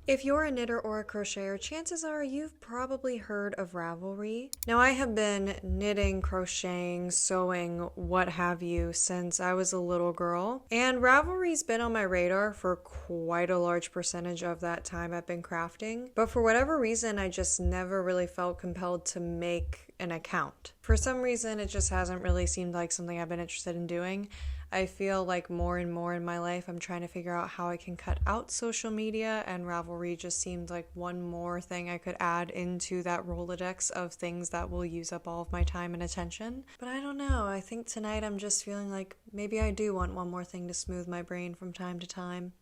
If you're a knitter or a crocheter, chances are you've probably heard of Ravelry. Now, I have been knitting, crocheting, sewing, what have you, since I was a little girl. And Ravelry's been on my radar for quite a large percentage of that time I've been crafting. But for whatever reason, I just never really felt compelled to make an account. For some reason, it just hasn't really seemed like something I've been interested in doing. I feel like more and more in my life, I'm trying to figure out how I can cut out social media, and Ravelry just seemed like one more thing I could add into that Rolodex of things that will use up all of my time and attention. But I don't know, I think tonight I'm just feeling like maybe I do want one more thing to smooth my brain from time to time.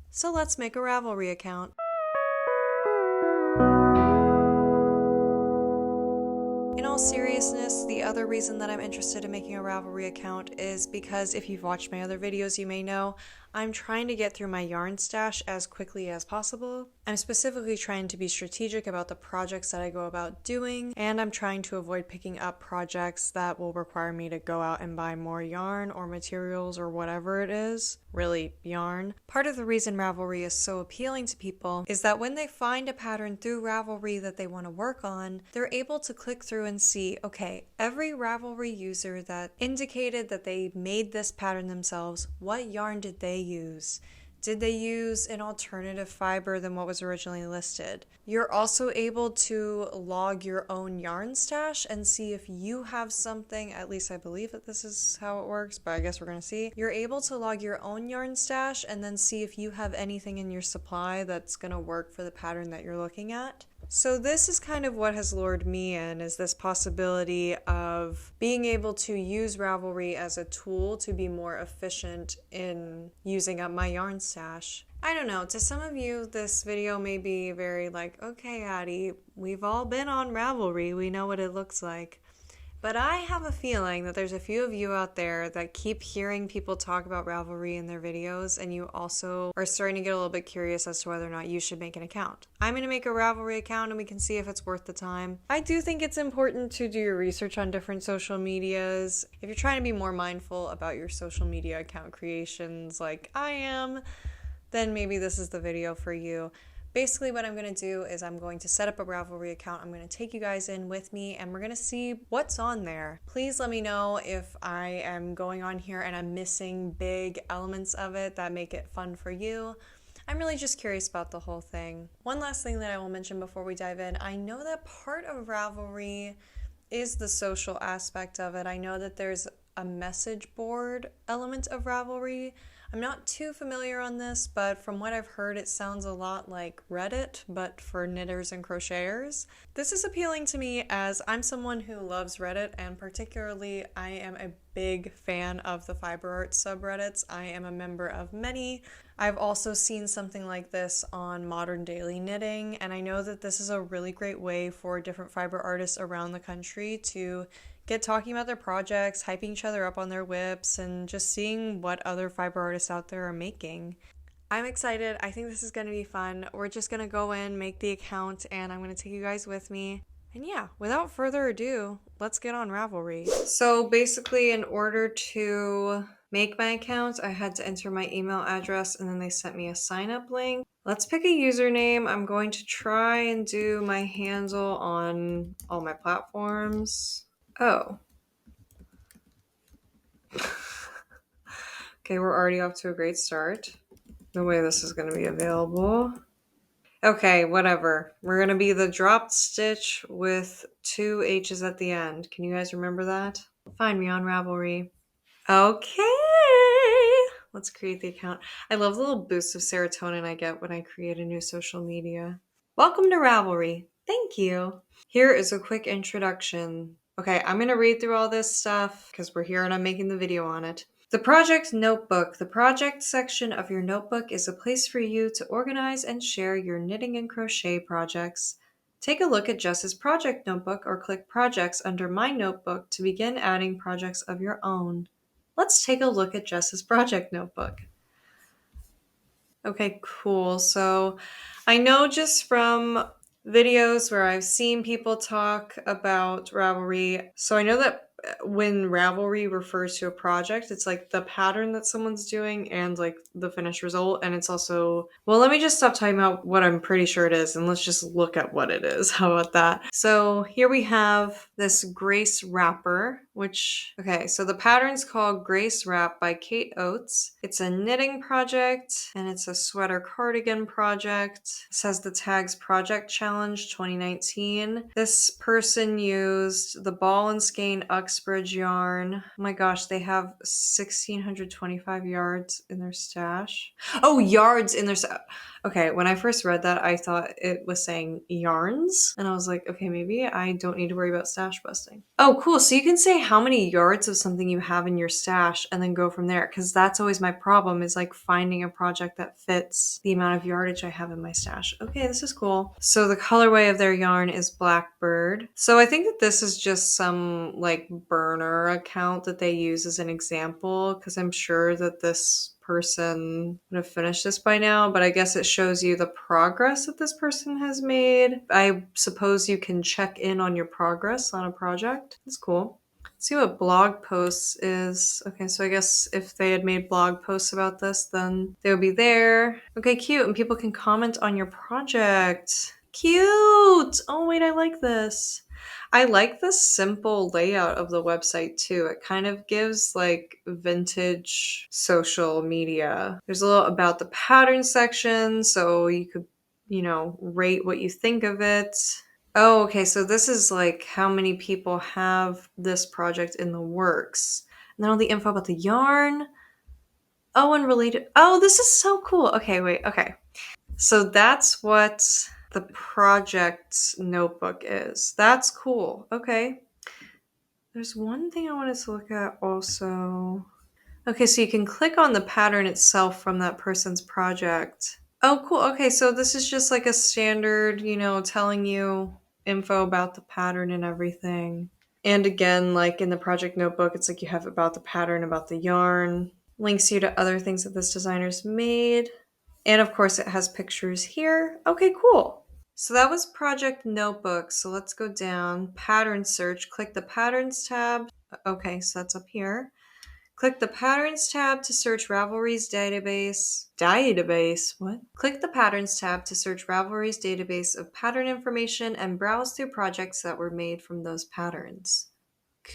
So let's make a Ravelry account. In all seriousness, the other reason that I'm interested in making a Ravelry account is because if you've watched my other videos, you may know I'm trying to get through my yarn stash as quickly as possible. I'm specifically trying to be strategic about the projects that I go about doing, and I'm trying to avoid picking up projects that will require me to go out and buy more yarn or materials or whatever it is. Really, yarn. Part of the reason Ravelry is so appealing to people is that when they find a pattern through Ravelry that they want to work on, they're able to click through and see, okay, every Ravelry user that indicated that they made this pattern themselves, what yarn did they use? Did they use an alternative fiber than what was originally listed? You're also able to log your own yarn stash and see if you have something, at least I believe that this is how it works, but I guess we're gonna see. You're able to log your own yarn stash and then see if you have anything in your supply that's gonna work for the pattern that you're looking at. So this is kind of what has lured me in, is this possibility of being able to use Ravelry as a tool to be more efficient in using up my yarn stash. I don't know, to some of you this video may be very like, okay Addie, we've all been on Ravelry, we know what it looks like. But I have a feeling that there's a few of you out there that keep hearing people talk about Ravelry in their videos, and you also are starting to get a little bit curious as to whether or not you should make an account. I'm going to make a Ravelry account and we can see if it's worth the time. I do think it's important to do your research on different social medias. If you're trying to be more mindful about your social media account creations like I am, then maybe this is the video for you. Basically what I'm going to do is I'm going to set up a Ravelry account. I'm going to take you guys in with me and we're going to see what's on there. Please let me know if I am going on here and I'm missing big elements of it that make it fun for you. I'm really just curious about the whole thing. One last thing that I will mention before we dive in. I know that part of Ravelry is the social aspect of it. I know that there's a message board element of Ravelry. I'm not too familiar on this, but from what I've heard, it sounds a lot like Reddit, but for knitters and crocheters. This is appealing to me as I'm someone who loves Reddit, and particularly I am a big fan of the fiber art subreddits. I am a member of many. I've also seen something like this on Modern Daily Knitting, and I know that this is a really great way for different fiber artists around the country to get talking about their projects, hyping each other up on their whips, and just seeing what other fiber artists out there are making. I'm excited. I think this is going to be fun. We're just going to go in, make the account, and I'm going to take you guys with me. And yeah, without further ado, let's get on Ravelry. So basically, in order to make my account, I had to enter my email address and then they sent me a sign up link. Let's pick a username. I'm going to try and do my handle on all my platforms. Oh. Okay, we're already off to a great start. No way this is going to be available. Okay, whatever. We're going to be the dropped stitch with 2 H's at the end. Can you guys remember that? Find me on Ravelry. Okay, let's create the account. I love the little boost of serotonin I get when I create a new social media. Welcome to Ravelry. Thank you. Here is a quick introduction. Okay, I'm going to read through all this stuff because we're here and I'm making the video on it. The project notebook. The project section of your notebook is a place for you to organize and share your knitting and crochet projects. Take a look at Jess's project notebook or click projects under my notebook to begin adding projects of your own. Let's take a look at Jess's project notebook. Okay, cool. So I know just from videos where I've seen people talk about Ravelry, so I know that when Ravelry refers to a project, it's like the pattern that someone's doing and like the finished result. And it's also, well, let me just stop talking about what I'm pretty sure it is and let's just look at what it is. How about that? So here we have this Grace wrapper, which, okay, so the pattern's called Grace Wrap by Kate Oates. It's a knitting project and it's a sweater cardigan project. It says the tags Project Challenge 2019. This person used the ball and skein Uxbridge yarn. Oh my gosh, they have 1,625 yards in their stash. Oh, yards in their stash. Okay, when I first read that, I thought it was saying yarns. And I was like, okay, maybe I don't need to worry about stash busting. Oh, cool. So you can say how many yards of something you have in your stash and then go from there. Because that's always my problem is like finding a project that fits the amount of yardage I have in my stash. Okay, this is cool. So the colorway of their yarn is Blackbird. So I think that this is just some like burner account that they use as an example. Because I'm sure that this person would have finished this by now, but I guess it shows you the progress that this person has made. I suppose you can check in on your progress on a project. That's cool. Let's see what blog posts is. Okay, so I guess if they had made blog posts about this, then they would be there. Okay, cute. And people can comment on your project. Cute! Oh, wait, I like this. I like the simple layout of the website too. It kind of gives like vintage social media. There's a little about the pattern section, so you could, rate what you think of it. Oh, okay, so this is like how many people have this project in the works. And then all the info about the yarn. Oh, and related. Oh, this is so cool. Okay, wait, okay. So that's what the project notebook is. That's cool. Okay. There's one thing I wanted to look at also. Okay, so you can click on the pattern itself from that person's project. Oh, cool. Okay, so this is just like a standard, telling you info about the pattern and everything. And again, like in the project notebook, it's like you have about the pattern, about the yarn, links you to other things that this designer's made. And of course, it has pictures here. Okay, cool. So that was Project Notebook. So let's go down, Pattern Search, click the Patterns tab. Okay, so that's up here. Click the Patterns tab to search Ravelry's database. What? Click the Patterns tab to search Ravelry's database of pattern information and browse through projects that were made from those patterns.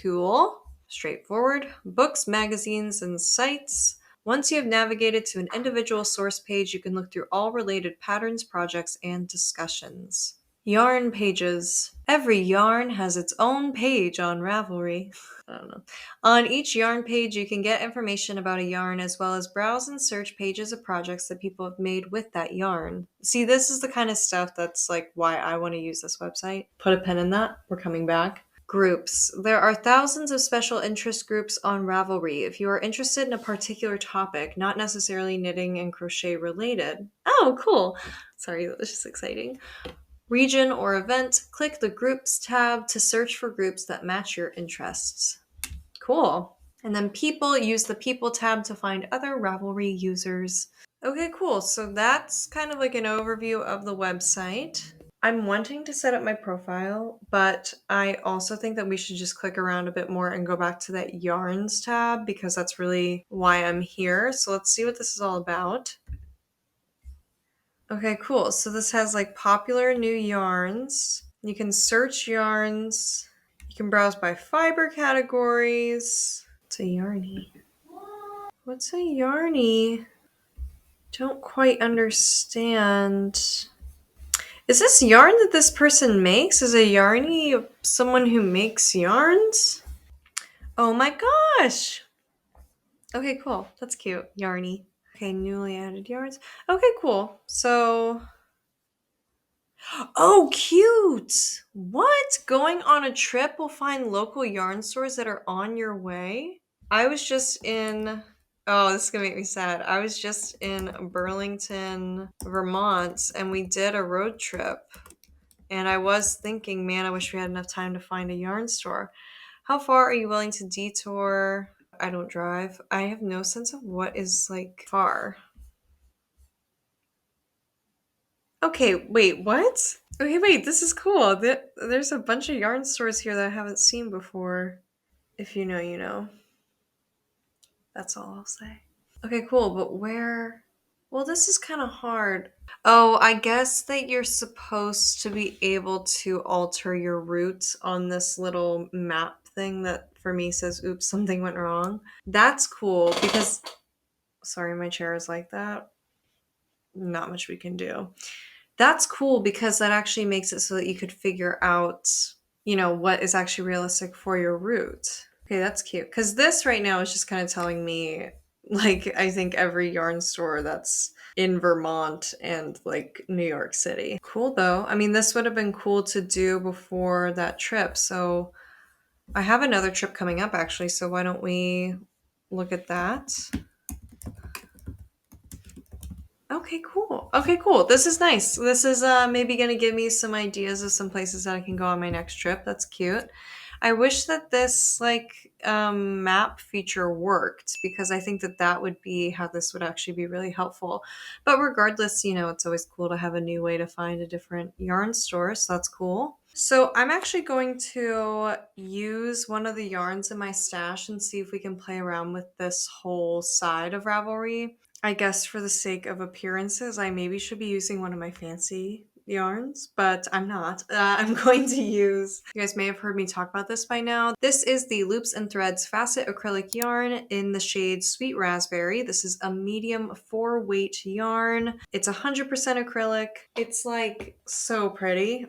Cool. Straightforward. Books, magazines, and sites. Once you have navigated to an individual source page, you can look through all related patterns, projects, and discussions. Yarn pages. Every yarn has its own page on Ravelry. I don't know. On each yarn page, you can get information about a yarn as well as browse and search pages of projects that people have made with that yarn. See, this is the kind of stuff that's like why I want to use this website. Put a pin in that. We're coming back. Groups. There are thousands of special interest groups on Ravelry if you are interested in a particular topic, not necessarily knitting and crochet related. Oh, cool. Sorry, that was just exciting. Region or event, click the Groups tab to search for groups that match your interests. Cool. And then people, use the People tab to find other Ravelry users. Okay, cool. So that's kind of like an overview of the website. I'm wanting to set up my profile, but I also think that we should just click around a bit more and go back to that Yarns tab because that's really why I'm here. So let's see what this is all about. Okay, cool. So this has like popular new yarns. You can search yarns. You can browse by fiber categories. What's a yarny? What's a yarny? Don't quite understand. Is this yarn that this person makes? Is a yarny someone who makes yarns? Oh my gosh! Okay, cool. That's cute. Yarny. Okay, newly added yarns. Okay, cool. So... Oh, cute! What? Going on a trip will find local yarn stores that are on your way? I was just in... Oh, this is gonna make me sad. I was just in Burlington, Vermont, and we did a road trip. And I was thinking, man, I wish we had enough time to find a yarn store. How far are you willing to detour? I don't drive. I have no sense of what is like far. Okay, wait, what? Okay, wait, this is cool. There's a bunch of yarn stores here that I haven't seen before. If you know, you know. That's all I'll say. Okay, cool, but where? Well, this is kind of hard. Oh, I guess that you're supposed to be able to alter your route on this little map thing that for me says, oops, something went wrong. That's cool because, sorry, my chair is like that. Not much we can do. That's cool because that actually makes it so that you could figure out, what is actually realistic for your route. Okay, that's cute. Because this right now is just kind of telling me, like, I think every yarn store that's in Vermont and like New York City. Cool though. I mean, this would have been cool to do before that trip. So I have another trip coming up actually. So why don't we look at that? Okay, cool. Okay, cool. This is nice. This is maybe gonna give me some ideas of some places that I can go on my next trip. That's cute. I wish that this map feature worked because I think that that would be how this would actually be really helpful. But regardless, it's always cool to have a new way to find a different yarn store, so that's cool. So I'm actually going to use one of the yarns in my stash and see if we can play around with this whole side of Ravelry. I guess for the sake of appearances, I maybe should be using one of my fancy yarns, but I'm not. I'm going to use, you guys may have heard me talk about this by now. This is the Loops and Threads Facet Acrylic Yarn in the shade Sweet Raspberry. This is a medium 4-weight yarn. It's 100% acrylic. It's like so pretty.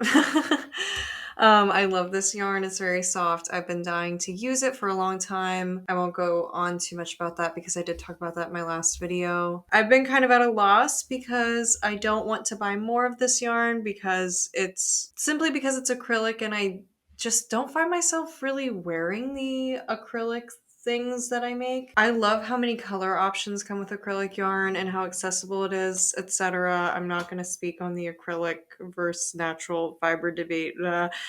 I love this yarn. It's very soft. I've been dying to use it for a long time. I won't go on too much about that because I did talk about that in my last video. I've been kind of at a loss because I don't want to buy more of this yarn because it's acrylic and I just don't find myself really wearing the acrylic things that I make. I love how many color options come with acrylic yarn and how accessible it is, etc. I'm not going to speak on the acrylic versus natural fiber debate.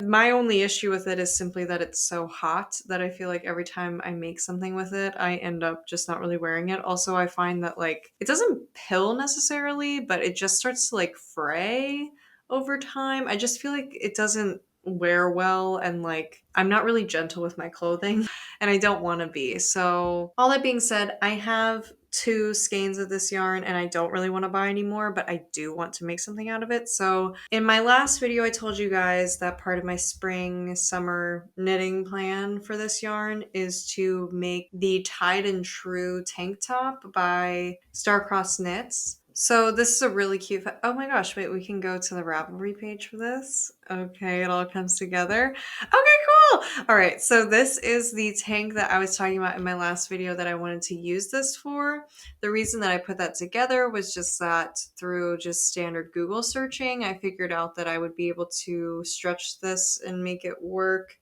My only issue with it is simply that it's so hot that I feel like every time I make something with it, I end up just not really wearing it. Also, I find that it doesn't pill necessarily, but it just starts to fray over time. I just feel like it doesn't wear well and I'm not really gentle with my clothing and I don't want to be. So all that being said, I have 2 skeins of this yarn and I don't really want to buy anymore, but I do want to make something out of it. So in my last video, I told you guys that part of my spring summer knitting plan for this yarn is to make the Tied and True tank top by Starcross Knits. So this is a really cute, oh my gosh, wait, we can go to the Ravelry page for this. Okay, it all comes together. Okay, cool. All right, so this is the tank that I was talking about in my last video that I wanted to use this for. The reason that I put that together was just that through just standard Google searching, I figured out that I would be able to stretch this and make it work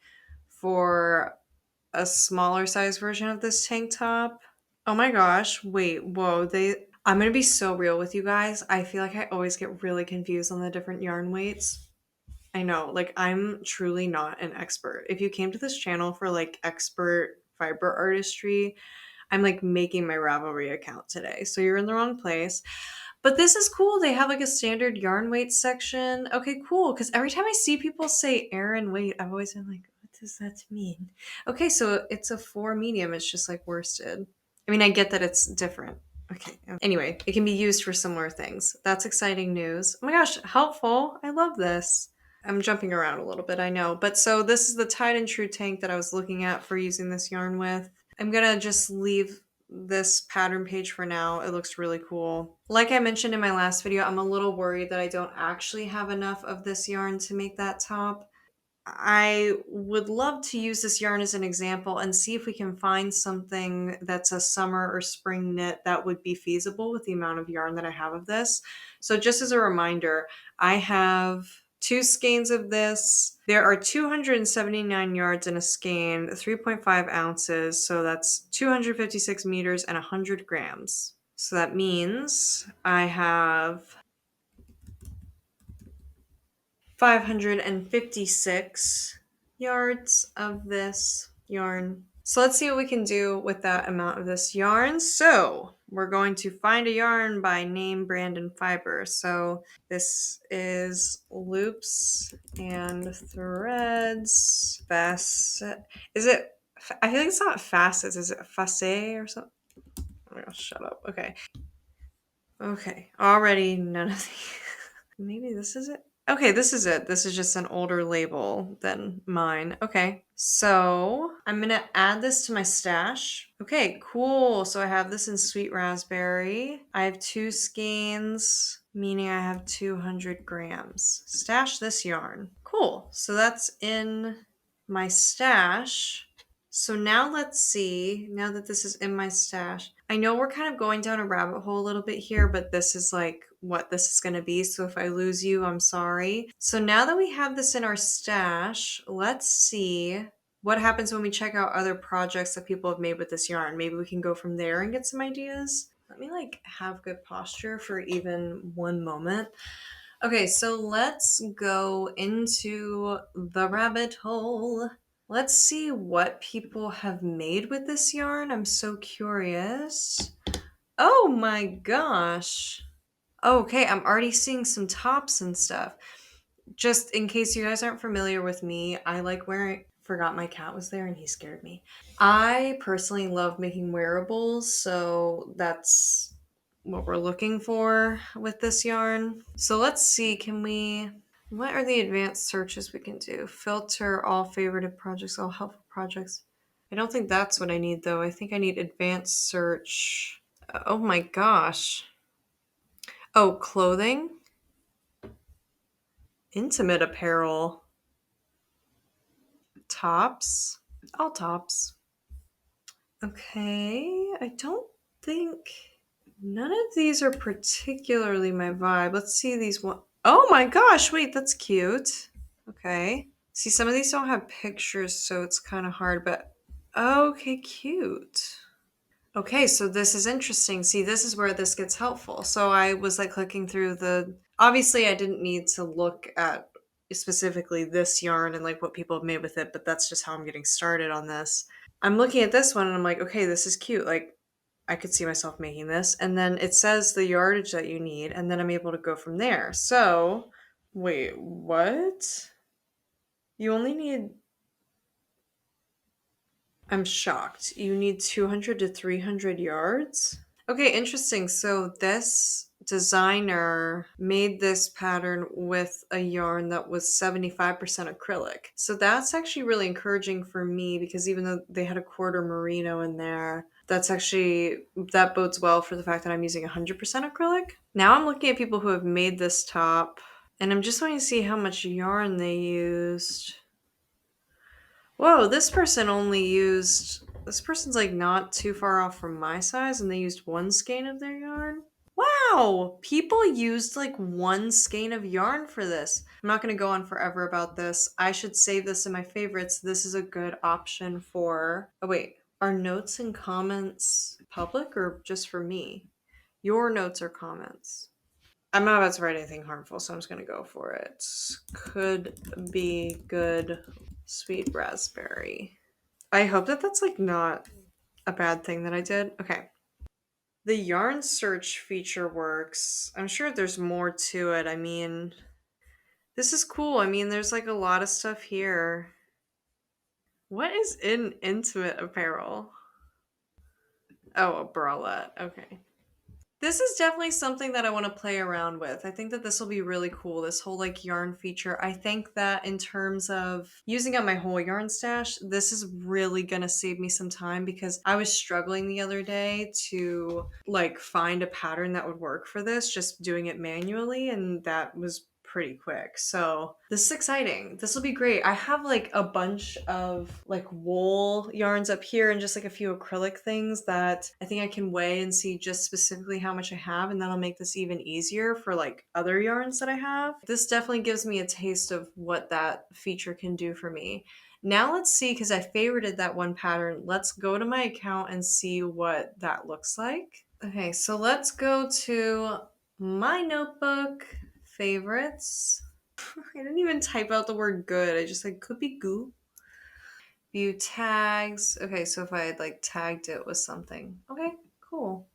for a smaller size version of this tank top. Oh my gosh, wait, whoa, I'm gonna be so real with you guys. I feel like I always get really confused on the different yarn weights. I know, I'm truly not an expert. If you came to this channel for expert fiber artistry, I'm making my Ravelry account today. So you're in the wrong place. But this is cool. They have a standard yarn weight section. Okay, cool. Because every time I see people say Aran weight, I've always been like, what does that mean? Okay, so it's a 4 medium. It's just worsted. I mean, I get that it's different. Okay. Anyway, it can be used for similar things. That's exciting news. Oh my gosh, helpful. I love this. I'm jumping around a little bit, I know. But so this is the Tied and True tank that I was looking at for using this yarn with. I'm gonna just leave this pattern page for now. It looks really cool. Like I mentioned in my last video, I'm a little worried that I don't actually have enough of this yarn to make that top. I would love to use this yarn as an example and see if we can find something that's a summer or spring knit that would be feasible with the amount of yarn that I have of this. So just as a reminder, I have 2 skeins of this. There are 279 yards in a skein, 3.5 ounces. So that's 256 meters and 100 grams. So that means I have 556 yards of this yarn. So let's see what we can do with that amount of this yarn. So we're going to find a yarn by name, brand, and fiber. So this is Loops and Threads Facet. Is it I feel like it's not facets. Is it facet or something? Oh my gosh, shut up. Okay. Okay. Already none of these. Maybe this is it. Okay, this is it. This is just an older label than mine. Okay. So I'm gonna add this to my stash. Okay, cool. So I have this in sweet raspberry. I have 2 skeins, meaning I have 200 grams. Stash this yarn. Cool. So that's in my stash. So now let's see, now that this is in my stash, I know we're kind of going down a rabbit hole a little bit here, but this is like what this is going to be. So if I lose you, I'm sorry. So now that we have this in our stash, let's see what happens when we check out other projects that people have made with this yarn. Maybe we can go from there and get some ideas. Let me like have good posture for even one moment. Okay, so let's go into the rabbit hole. Let's see what people have made with this yarn. I'm so curious. Oh my gosh. Okay, I'm already seeing some tops and stuff. Just in case you guys aren't familiar with me, I like wearing. Forgot my cat was there and he scared me. I personally love making wearables, so that's what we're looking for with this yarn. So let's see, what are the advanced searches we can do? Filter all favorited projects, all helpful projects. I don't think that's what I need though. I think I need advanced search. Oh my gosh. Oh, clothing, intimate apparel, tops, all tops. Okay, I don't think none of these are particularly my vibe. Let's see these one. Oh my gosh, wait, that's cute. Okay. See, some of these don't have pictures, so it's kind of hard, but okay, cute. Okay, so this is interesting. See, this is where this gets helpful. So I was like clicking through obviously I didn't need to look at specifically this yarn and like what people have made with it, but that's just how I'm getting started on this. I'm looking at this one and I'm like, okay, this is cute. Like I could see myself making this. And then it says the yardage that you need, and then I'm able to go from there. So, wait, what? You only need. I'm shocked. You need 200 to 300 yards? Okay, interesting. So this designer made this pattern with a yarn that was 75% acrylic. So that's actually really encouraging for me because even though they had a quarter merino in there, that bodes well for the fact that I'm using 100% acrylic. Now I'm looking at people who have made this top and I'm just wanting to see how much yarn they used. Whoa, this person's like not too far off from my size and they used 1 skein of their yarn. Wow, people used like 1 skein of yarn for this. I'm not going to go on forever about this. I should save this in my favorites. This is a good option for. Oh, wait. Are notes and comments public or just for me? Your notes or comments. I'm not about to write anything harmful, so I'm just going to go for it. Could be good. Sweet raspberry. I hope that that's like not a bad thing that I did. Okay. The yarn search feature works. I'm sure there's more to it. I mean, this is cool. I mean, there's like a lot of stuff here. What is in intimate apparel? Oh, a bralette. Okay. This is definitely something that I want to play around with. I think that this will be really cool, this whole like yarn feature. I think that in terms of using up my whole yarn stash, this is really going to save me some time because I was struggling the other day to like find a pattern that would work for this, just doing it manually, and that was pretty quick. So this is exciting. This will be great. I have like a bunch of like wool yarns up here and just like a few acrylic things that I think I can weigh and see just specifically how much I have, and that'll make this even easier for like other yarns that I have. This definitely gives me a taste of what that feature can do for me. Now let's see, because I favorited that one pattern, let's go to my account and see what that looks like. Okay, so let's go to my notebook, favorites. I didn't even type out the word good. I just said could be goo. View tags. Okay, so if I had like tagged it with something. Okay, cool.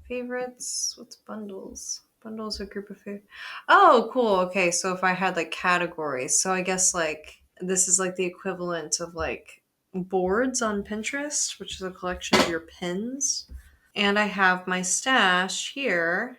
Favorites. What's bundles? Bundles are a group of favorites. Oh, cool. Okay, so if I had like categories. So I guess like this is like the equivalent of like boards on Pinterest, which is a collection of your pins. And I have my stash here.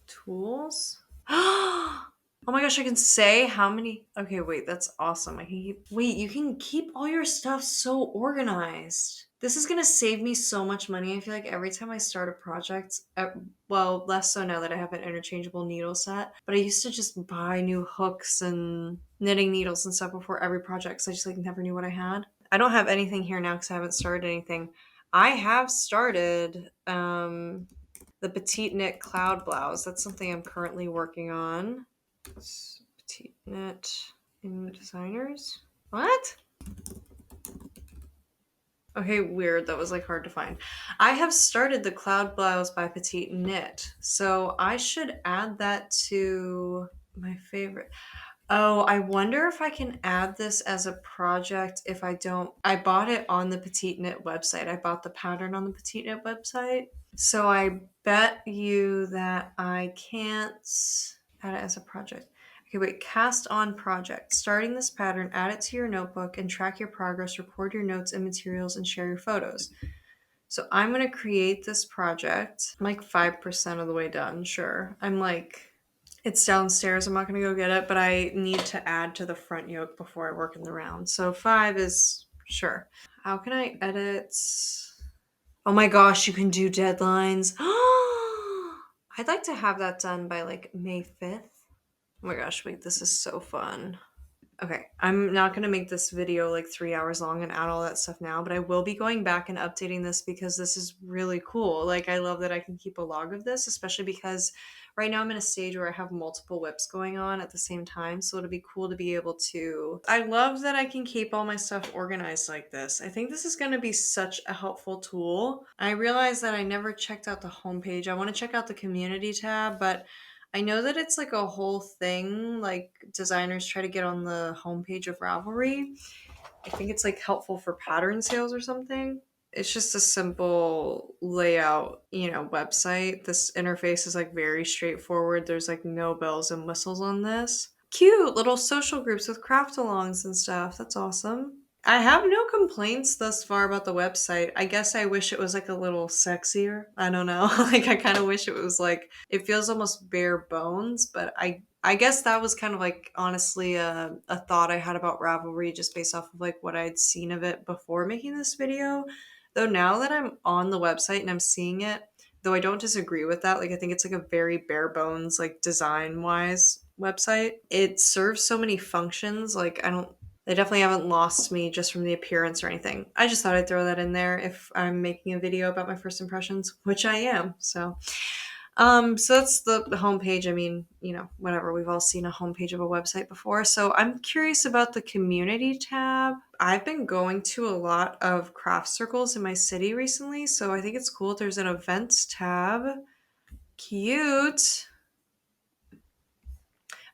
Tools. Oh my gosh, I can say how many. Okay, wait, that's awesome. I can keep. Wait, you can keep all your stuff so organized. This is gonna save me so much money. I feel like every time I start a project, well, less so now that I have an interchangeable needle set, but I used to just buy new hooks and knitting needles and stuff before every project, so I just like never knew what I had. I don't have anything here now because I haven't started anything. I have started the petite knit cloud blouse. That's something I'm currently working on. It's petite knit in designers. What? Okay, weird. That was like hard to find. I have started the cloud blouse by petite knit, so I should add that to my favorite. Oh, I wonder if I can add this as a project if I don't. I bought it on the Petite Knit website. I bought the pattern on the Petite Knit website. So I bet you that I can't add it as a project. Okay, wait, cast on project. Starting this pattern, add it to your notebook and track your progress, record your notes and materials, and share your photos. So I'm going to create this project. I'm like 5% of the way done, sure. I'm like it's downstairs. I'm not going to go get it, but I need to add to the front yoke before I work in the round. So 5 is sure. How can I edit? Oh my gosh, you can do deadlines. I'd like to have that done by like May 5th. Oh my gosh, wait, this is so fun. Okay, I'm not going to make this video like 3 hours long and add all that stuff now, but I will be going back and updating this because this is really cool. Like, I love that I can keep a log of this, especially because right now I'm in a stage where I have multiple whips going on at the same time. So it'll be cool to be able to. I love that I can keep all my stuff organized like this. I think this is going to be such a helpful tool. I realized that I never checked out the homepage. I want to check out the community tab, but I know that it's like a whole thing, like designers try to get on the homepage of Ravelry. I think it's like helpful for pattern sales or something. It's just a simple layout, website. This interface is like very straightforward. There's like no bells and whistles on this. Cute little social groups with craft alongs and stuff. That's awesome. I have no complaints thus far about the website. I guess I wish it was like a little sexier. I don't know. Like I kind of wish it was like it feels almost bare bones, but I guess that was kind of like honestly a thought I had about Ravelry just based off of like what I'd seen of it before making this video. Though now that I'm on the website and I'm seeing it, though I don't disagree with that, like I think it's like a very bare bones like design wise website. It serves so many functions. Like I don't they definitely haven't lost me just from the appearance or anything. I just thought I'd throw that in there if I'm making a video about my first impressions, which I am. So that's the homepage. I mean, whatever. We've all seen a homepage of a website before. So I'm curious about the community tab. I've been going to a lot of craft circles in my city recently, so I think it's cool. There's an events tab. Cute.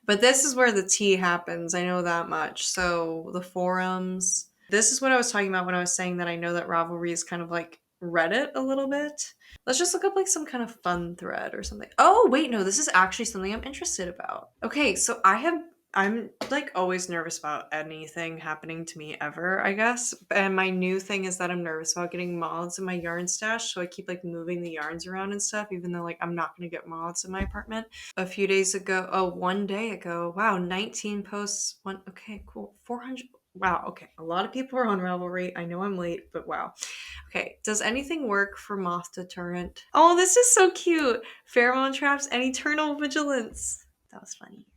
But this is where the tea happens. I know that much. So the forums. This is what I was talking about when I was saying that I know that Ravelry is kind of like Reddit a little bit. Let's just look up like some kind of fun thread or something. Oh, wait, no, this is actually something I'm interested about. Okay, so I'm like always nervous about anything happening to me ever, I guess. And my new thing is that I'm nervous about getting moths in my yarn stash. So I keep like moving the yarns around and stuff, even though like I'm not going to get moths in my apartment. A few days ago, one day ago, wow, 19 posts. Okay, cool. 400. Wow, okay. A lot of people are on Ravelry. I know I'm late, but wow. Okay, does anything work for moth deterrent? Oh, this is so cute. Pheromone traps and eternal vigilance. That was funny.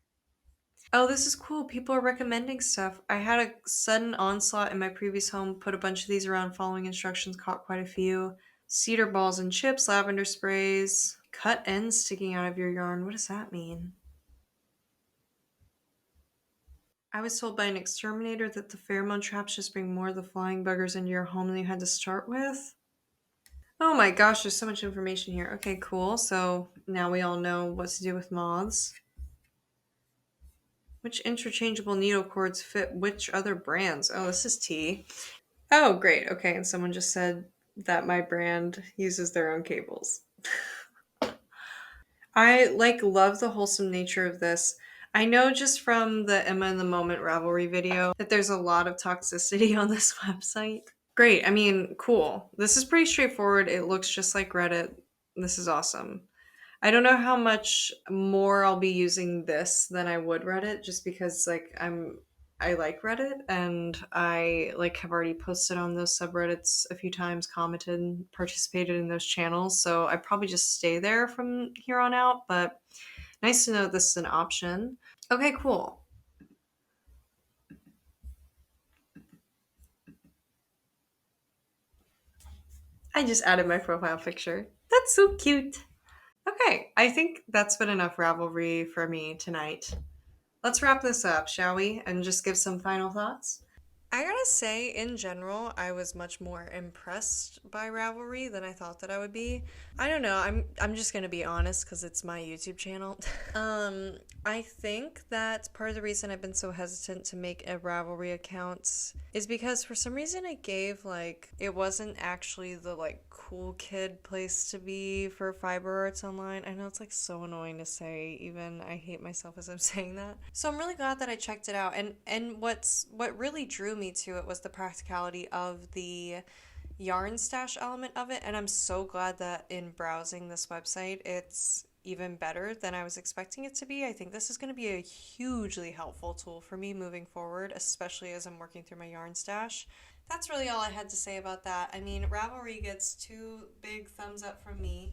Oh, this is cool. People are recommending stuff. I had a sudden onslaught in my previous home, put a bunch of these around following instructions, caught quite a few. Cedar balls and chips, lavender sprays, cut ends sticking out of your yarn. What does that mean? I was told by an exterminator that the pheromone traps just bring more of the flying buggers into your home than you had to start with. Oh my gosh, there's so much information here. Okay, cool. So now we all know what to do with moths. Which interchangeable needle cords fit which other brands? Oh, this is tea. Oh, great. Okay, and someone just said that my brand uses their own cables. I like love the wholesome nature of this. I know just from the Emma in the Moment Ravelry video that there's a lot of toxicity on this website. Great. I mean, cool. This is pretty straightforward. It looks just like Reddit. This is awesome. I don't know how much more I'll be using this than I would Reddit, just because like I like Reddit and I like have already posted on those subreddits a few times, commented, participated in those channels, so I probably just stay there from here on out, but nice to know this is an option. Okay, cool. I just added my profile picture. That's so cute. Okay, I think that's been enough Ravelry for me tonight. Let's wrap this up, shall we? And just give some final thoughts. I gotta say, in general, I was much more impressed by Ravelry than I thought that I would be. I don't know. I'm just gonna be honest because it's my YouTube channel. I think that part of the reason I've been so hesitant to make a Ravelry account is because for some reason it gave like it wasn't actually the like cool kid place to be for fiber arts online. I know it's like so annoying to say, even I hate myself as I'm saying that. So I'm really glad that I checked it out, and what really drew me to it was the practicality of the yarn stash element of it, and I'm so glad that in browsing this website it's even better than I was expecting it to be. I think this is going to be a hugely helpful tool for me moving forward, especially as I'm working through my yarn stash. That's really all I had to say about that. I mean, Ravelry gets 2 big thumbs up from me.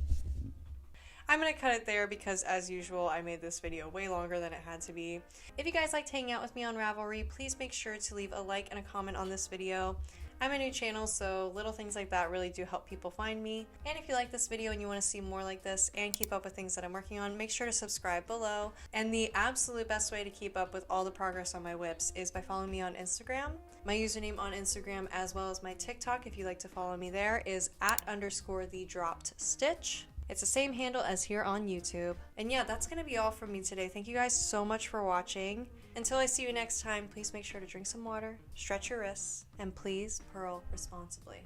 I'm going to cut it there because, as usual, I made this video way longer than it had to be. If you guys liked hanging out with me on Ravelry, please make sure to leave a like and a comment on this video. I'm a new channel, so little things like that really do help people find me. And if you like this video and you want to see more like this and keep up with things that I'm working on, make sure to subscribe below. And the absolute best way to keep up with all the progress on my whips is by following me on Instagram. My username on Instagram, as well as my TikTok, if you'd like to follow me there, is @_the_dropped_stitch. It's the same handle as here on YouTube. And yeah, that's going to be all from me today. Thank you guys so much for watching. Until I see you next time, please make sure to drink some water, stretch your wrists, and please purl responsibly.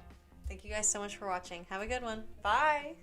Thank you guys so much for watching. Have a good one. Bye!